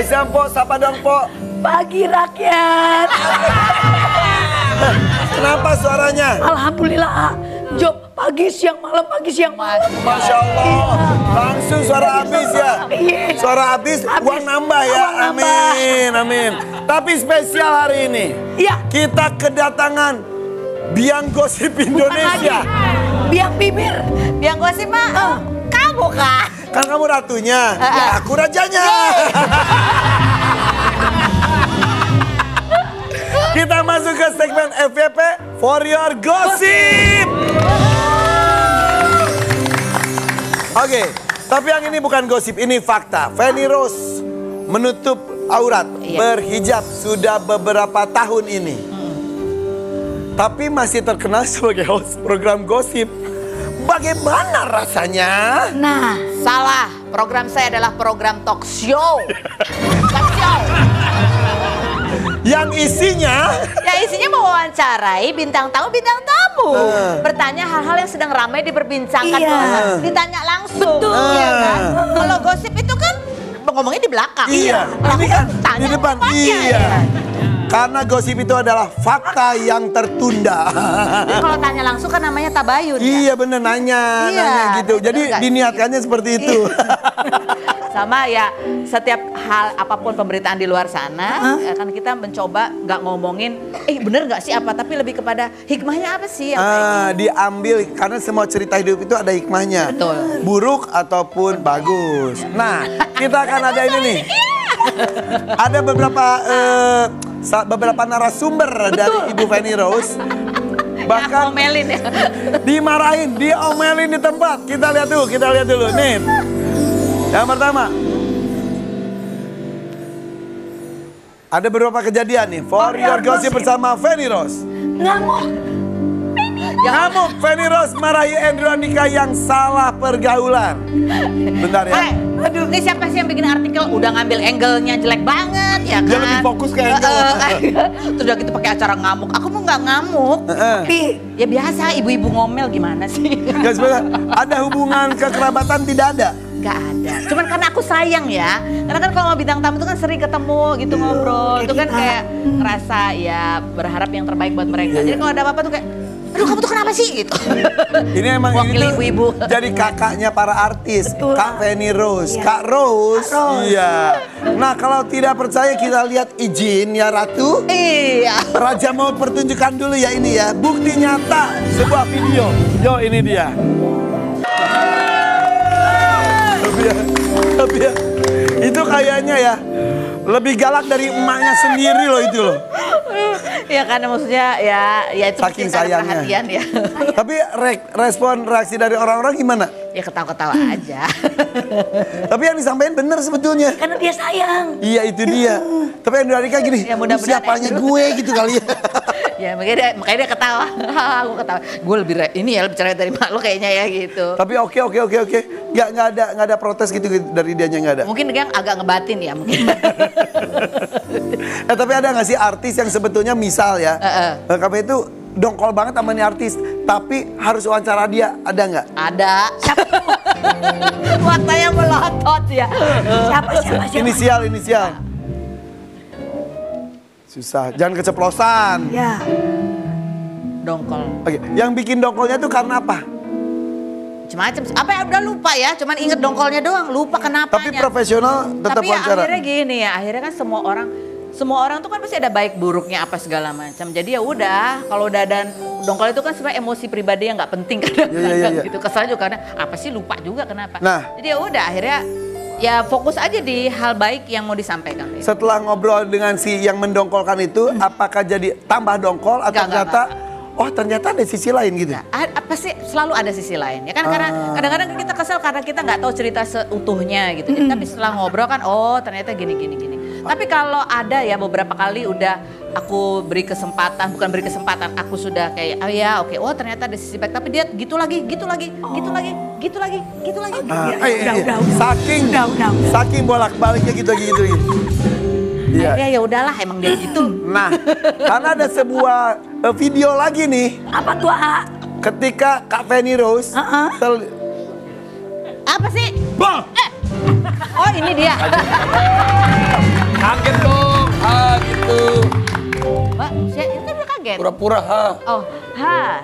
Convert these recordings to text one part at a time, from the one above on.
spesial Po, sapa dong Po. Pagi rakyat. Kenapa suaranya? Alhamdulillah, Job pagi siang malam, pagi siang malam. Masya Allah, langsung suara habis ya. Suara habis, uang nambah ya. Amin, amin. Tapi spesial hari ini, kita kedatangan Biang Gosip Indonesia. Biang bibir. Biang Gosip mah kamu kan? Kan kamu ratunya, ya aku rajanya. Kita masuk ke segmen FYP For Your Gossip. Oke, tapi yang ini bukan gosip, ini fakta. Feni Rose menutup aurat, berhijab sudah beberapa tahun ini. Tapi masih terkenal sebagai host program gosip. Bagaimana rasanya? Nah, salah. Program saya adalah program talk show. Talk show. Yang isinya? Yang isinya mewawancarai bintang tamu. Bertanya hal-hal yang sedang ramai diperbincangkan. Ditanya langsung. Betul. Iya kan? Kalau gosip itu kan ngomongnya di belakang. Iya. Ini kan tanya di depan. tempatnya, Iya. Karena gosip itu adalah fakta yang tertunda. Kalau tanya langsung kan namanya tabayun. Iya bener, nanya gitu. Jadi diniatkannya seperti itu. Sama ya, setiap hal apapun pemberitaan di luar sana, kan kita mencoba nggak ngomongin, bener nggak sih apa, tapi lebih kepada hikmahnya apa sih? Diambil, karena semua cerita hidup itu ada hikmahnya. Betul. Buruk ataupun bagus. Nah, kita akan ada ini nih. Ada beberapa narasumber dari Ibu Feni Rose. Bahkan ngomelin ya. Dimarahin, diomelin di tempat. Kita lihat dulu. Nih. Yang pertama. Ada beberapa kejadian nih. For Your Gossip bersama Feni Rose. Ngamuk, Feni Rose marahi Andrew Andika yang salah pergaulan. Bentar ya. Aduh, ini siapa sih yang bikin artikel udah ngambil angle-nya jelek banget ya kan? Dia lebih fokus ke angle. Terus udah gitu pakai acara ngamuk. Aku mau nggak ngamuk. Tapi ya biasa ibu-ibu ngomel gimana sih? Gak sebenarnya ada hubungan kekerabatan tidak ada. Gak ada. Cuman karena aku sayang ya. Karena kan kalau mau bintang tamu itu kan sering ketemu gitu ngobrol. Itu kan kayak ngerasa ya berharap yang terbaik buat mereka. Jadi kalau ada apa-apa tuh kayak, aduh kamu tuh kenapa sih gitu. Ini emang wakil ibu-ibu. Jadi kakaknya para artis. Kak Feni Rose. Kak Rose. Iya. Nah kalau tidak percaya kita lihat izin ya Ratu. Iya. Raja mau pertunjukan dulu ya ini ya. Bukti nyata sebuah video. Yo ini dia. Tapi ya, itu kayaknya ya lebih galak dari emaknya sendiri loh itu loh. Ya karena maksudnya ya itu saking sayangnya. Perhatian ya. Tapi respon reaksi dari orang-orang gimana? Ya ketawa-ketawa aja. Tapi yang disampaikan benar sebetulnya. Karena dia sayang. Iya itu dia. Tapi yang dari Rika gini, ya, siapanya gue gitu kali ya. Ya makanya dia ketawa. Aku ketawa. Gue lebih lebih cerewet dari mak lo kayaknya ya gitu. Tapi oke. Nggak ada protes gitu dari dianya, nggak ada. Mungkin dia agak ngebatin ya mungkin. Tapi ada nggak sih artis yang sebetulnya misal ya, kamu itu dongkol banget sama nih artis, tapi harus wawancara dia, ada nggak? Ada. Matanya melotot ya. Siapa? Inisial. Susah, jangan keceplosan. Ya. Dongkol. Oke, yang bikin dongkolnya tuh karena apa? Macam apa ya udah lupa ya, cuman inget dongkolnya doang, lupa kenapanya. Tapi profesional tetap wawancara. Tapi akhirnya gini ya, akhirnya kan semua orang tuh kan pasti ada baik buruknya apa segala macam. Jadi ya udah, kalau udah ada dongkol itu kan sebenarnya emosi pribadi yang nggak penting kadang-kadang gitu. Kesal juga karena apa sih lupa juga kenapa. Nah, jadi ya udah akhirnya ya fokus aja di hal baik yang mau disampaikan. Setelah ngobrol dengan si yang mendongkolkan itu, apakah jadi tambah dongkol atau ternyata ada sisi lain gitu? Pasti selalu ada sisi lain ya kan, karena kadang-kadang kita kesel karena kita nggak tahu cerita seutuhnya gitu. Jadi, tapi setelah ngobrol kan ternyata gini. Tapi kalau ada ya beberapa kali udah aku bukan beri kesempatan, aku sudah kayak ternyata ada sisi baik, tapi dia gitu lagi. Saking bolak-baliknya gitu. Iya. Ya udahlah emang dia gitu. Nah, karena ada sebuah video lagi nih. Apa tuh, Ketika Kak Feni Rose apa sih? Oh ini dia. Kaget dong, gitu. Mbak, saya itu udah kaget. Pura-pura Oh, ha.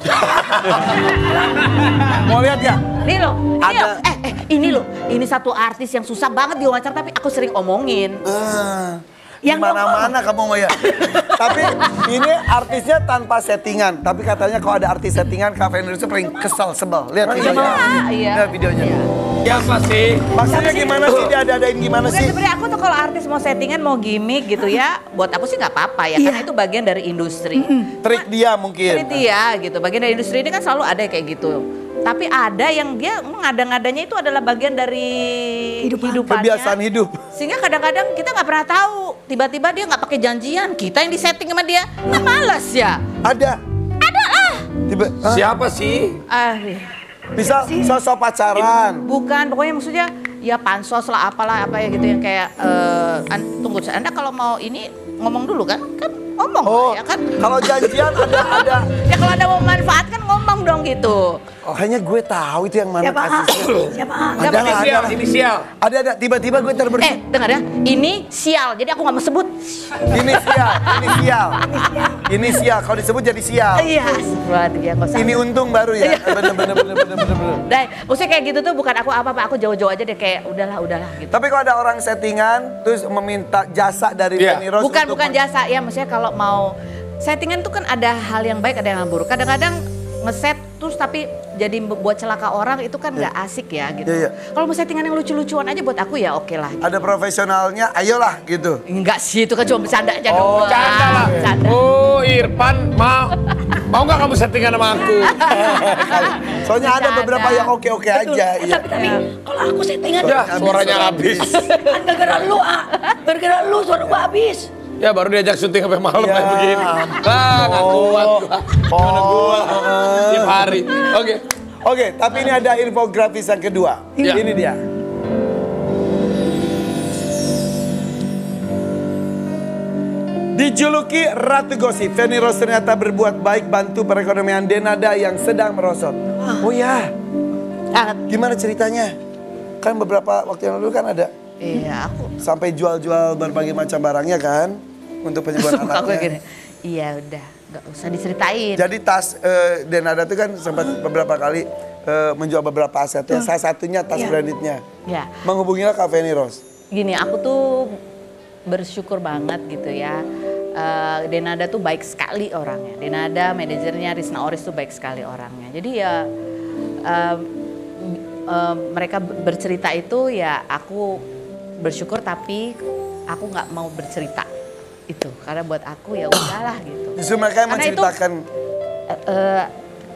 Mau lihat ya? Ini loh, ini Ada- loh. Ini loh. Ini satu artis yang susah banget diwawancara tapi aku sering omongin. Yang mana-mana kamu mau ya. Tapi ini artisnya tanpa settingan. Tapi katanya kalau ada artis settingan, Kak Feni Rose paling kesel, sebel. Lihat videonya. Iya. Lihat videonya. Iya. Siapa sih? Maksudnya gimana sih dia ada-adain gimana Bukan sih? sebenarnya aku tuh kalau artis mau settingan mau gimmick gitu ya, buat aku sih nggak apa-apa ya, karena itu bagian dari industri. Trik dia mungkin. Ini dia gitu, bagian dari industri ini kan selalu ada kayak gitu. Tapi ada yang dia ngada-ngadanya itu adalah bagian dari kehidupannya. Kebiasaan hidup. Sehingga kadang-kadang kita nggak pernah tahu, tiba-tiba dia nggak pakai janjian, kita yang disetting sama dia, kan males ya. Ada. Ada lah. Tiba, hah? Siapa sih? Bisa sosok pacaran. Bukan, pokoknya maksudnya ya pansos lah apalah apa ya gitu yang kayak tunggu Anda kalau mau ini ngomong dulu kan ngomong Oh, ya kan. kalau janjian ada. Ya kalau ada mau manfaat kan ngomong dong gitu. Oh, kayaknya gue tahu itu yang mana Siapa A? kasusnya. Siapa A? Ada lah, ada lah. Inisial. Ada. Tiba-tiba gue terbersih. Dengar ya, ini sial. Jadi aku nggak mau sebut. Inisial. Kalau disebut jadi sial. Iya, astagfirullah dia nggak usah. Ini untung baru ya. Bener. Dai, maksudnya kayak gitu tuh bukan aku apa-apa, aku jauh-jauh aja deh kayak udahlah gitu. Tapi kalau ada orang settingan terus meminta jasa dari Iya. Feni Rose Bukan untuk jasa ya, maksudnya kalau mau settingan tuh kan ada hal yang baik, ada yang buruk. Kadang-kadang ngeset terus tapi jadi buat celaka orang itu kan nggak asik ya gitu. Iya. Kalau mau settingan yang lucu-lucuan aja buat aku ya oke lah. ada profesionalnya, ayolah gitu. Enggak sih, itu kan cuma bercanda aja Oh, doang. canda lah. Bercanda. Oh, Irfan, mau nggak kamu settingan sama aku? Soalnya ada Bercanda. beberapa yang oke-oke aja. Iya. Tapi kalau aku settingan Ya, suaranya habis. kan gara-gara lu A. Gara-gara lu suara gua habis. Ya baru diajak syuting sampai malam Ya. kayak begini. Nggak kuat gua. Gimana gua? Tiap hari. Oke, tapi ini ada infografis yang kedua. Iya. Ini dia. Dijuluki Ratu Gosip, Feni Rose ternyata berbuat baik bantu perekonomian Denada yang sedang merosot. Oh ya, gimana ceritanya? Kan beberapa waktu yang lalu kan ada Iya, aku sampai jual-jual berbagai macam barangnya kan untuk penyembuhan suka aku anaknya. gini. Iya udah, nggak usah diceritain. Jadi tas Denada itu kan sempat beberapa kali menjual beberapa asetnya. Salah satunya tas brandednya. Ya, Menghubungilah Kak Feni Rose. gini aku tuh bersyukur banget gitu ya. Denada tuh baik sekali orangnya. Denada, manajernya Risna Oris tuh baik sekali orangnya. Jadi ya mereka bercerita itu ya aku bersyukur tapi aku nggak mau bercerita itu karena buat aku ya udahlah gitu. Justru mereka yang Karena itu, menceritakan.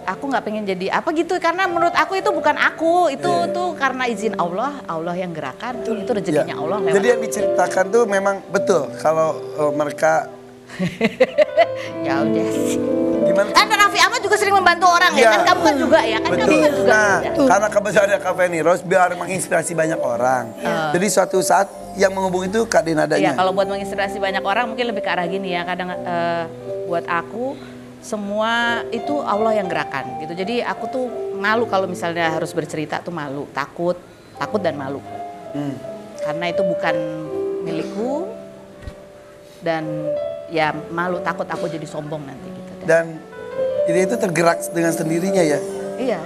Aku nggak pengen jadi apa gitu karena menurut aku itu bukan aku itu tuh karena izin Allah yang gerakan itu rezekinya Ya. Allah lewat. Jadi yang diceritakan tuh memang betul kalau mereka Ya udah sih. gimana? Kan Raffi Ahmad juga sering membantu orang ya Iya. kan kamu kan juga ya kan kamu Betul. kan juga. Nah, Ya. karena kebetulan ada Kak Feni Rose biar menginspirasi banyak orang. Jadi suatu saat yang menghubungi itu Kak Denadanya. Iya, kalau buat menginspirasi banyak orang mungkin lebih ke arah gini ya. Kadang buat aku semua itu Allah yang gerakan gitu. Jadi aku tuh malu kalau misalnya harus bercerita tuh malu, takut dan malu. Karena itu bukan milikku dan ya malu takut aku jadi sombong nanti gitu. Dan ide itu tergerak dengan sendirinya ya. Iya.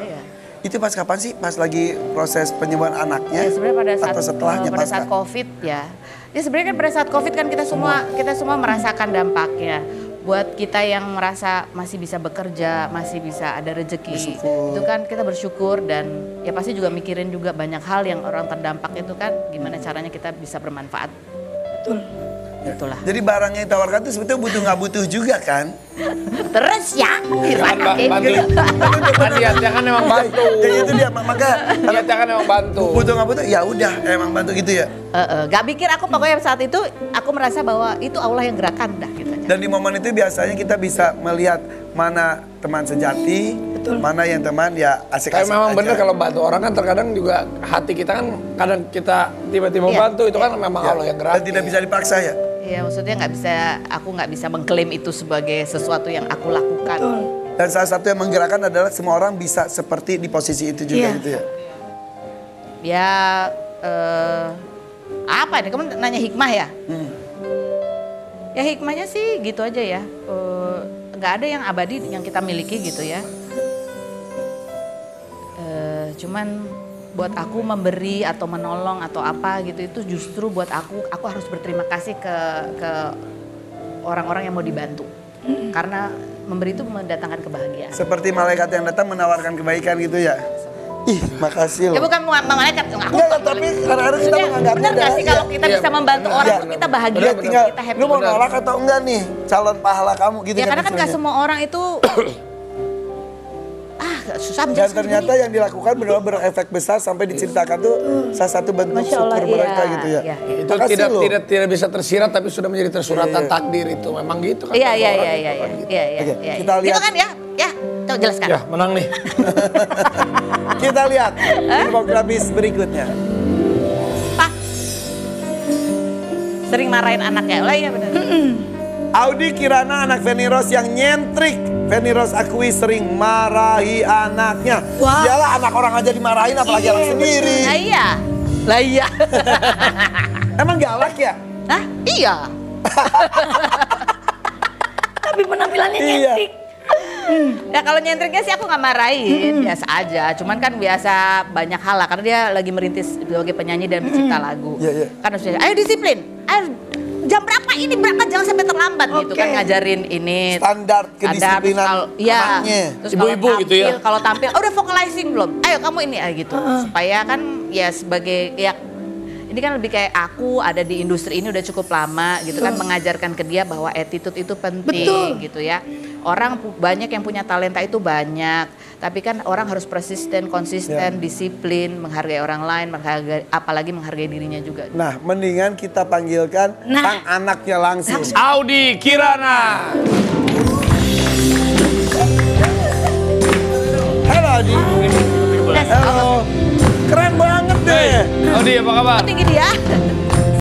Itu pas kapan sih? Pas lagi proses penyembuhan anaknya? Ya sebenarnya pada saat atau setelahnya pada saat pasca? Covid ya. Ya sebenarnya kan pada saat Covid kan kita semua merasakan dampaknya. Buat kita yang merasa masih bisa bekerja, masih bisa ada rezeki, Bersyukur. itu kan kita bersyukur dan ya pasti juga mikirin juga banyak hal yang orang terdampak itu kan gimana caranya kita bisa bermanfaat. Betul. Itulah. Jadi barang yang ditawarkan itu sebetulnya butuh nggak butuh juga kan? Terus ya, Irfan Jangan kayak bantu. gitu. Kan niatnya kan emang bantu. Ya itu dia maka Niatnya kan emang bantu. butuh nggak butuh ya udah emang bantu gitu ya. Gak pikir aku pokoknya saat itu aku merasa bahwa itu Allah yang gerakan dah gitu aja. Dan di momen itu biasanya kita bisa melihat mana teman sejati, mana yang teman ya Kayak asik-asik memang aja. bener kalau bantu orang kan terkadang juga hati kita kan kadang kita tiba-tiba Iya. bantu itu kan memang Allah yang gerak. Dan tidak bisa dipaksa ya. Iya maksudnya aku nggak bisa mengklaim itu sebagai sesuatu yang aku lakukan. Dan salah satu yang menggerakkan adalah semua orang bisa seperti di posisi itu juga Iya. gitu ya. Ya apa ini? Kamu nanya hikmah ya? Ya hikmahnya sih gitu aja ya. Nggak ada yang abadi yang kita miliki gitu ya. Cuman buat aku memberi atau menolong atau apa gitu itu justru buat aku harus berterima kasih ke orang-orang yang mau dibantu. Karena memberi itu mendatangkan kebahagiaan. Seperti malaikat yang datang menawarkan kebaikan gitu ya. Ih, makasih loh. Ya bukan malaikat, aku Enggak, tapi kadang-kadang kita menganggapnya benar nggak sih kalau kita bisa membantu orang tuh kita bahagia, Dia tinggal, kita happy. lu mau nolak atau enggak nih calon pahala kamu gitu Ya karena kan nggak istilahnya. semua orang itu susah Dan menjelaskan ternyata ini. yang dilakukan benar-benar berefek besar sampai diceritakan tuh salah satu bentuk Masya Allah, syukur mereka iya, gitu ya. iya. Itu Makasih loh. tidak bisa tersirat tapi sudah menjadi tersuratan takdir itu. Memang gitu kan. Iya kalau iya orang iya itu iya kan iya gitu. iya Oke, iya. kita Gitu lihat. kan ya? Ya, coba jelaskan. Ya, menang nih. Kita lihat infografis berikutnya. Pak. Sering marahin anaknya. Oh iya benar. Audi Kirana anak Feni Rose yang nyentrik. Feni Rose akui sering marahi anaknya. Wah. Iyalah anak orang aja dimarahin apalagi anak sendiri. Lah iya. Lah iya. Emang galak ya? Hah? Iya. Tapi penampilannya Iya. nyentik. Ya kalau nyentriknya sih aku nggak marahin, biasa aja. Cuman kan biasa banyak hal lah karena dia lagi merintis sebagai penyanyi dan pencipta lagu. Iya, iya. Kan harus ayo disiplin. Ayo jam berapa ini berangkat jangan sampai terlambat gitu Oke. kan ngajarin ini. Standar kedisiplinan Iya. anaknya. Terus Ibu-ibu kalau gitu ya. tampil- Kalau tampil, oh, udah vocalizing belum? Ayo kamu ini gitu. Supaya kan ya sebagai ya ini kan lebih kayak aku ada di industri ini udah cukup lama gitu kan mengajarkan ke dia bahwa attitude itu penting Betul. gitu ya. Orang banyak yang punya talenta itu banyak, tapi kan orang harus persisten, konsisten, disiplin, menghargai orang lain, apalagi menghargai dirinya juga. Nah, mendingan kita panggilkan Nah. sang anaknya langsung. Audi Kirana. Halo Audi. Halo. Keren banget deh. Audi apa kabar? Tinggi dia.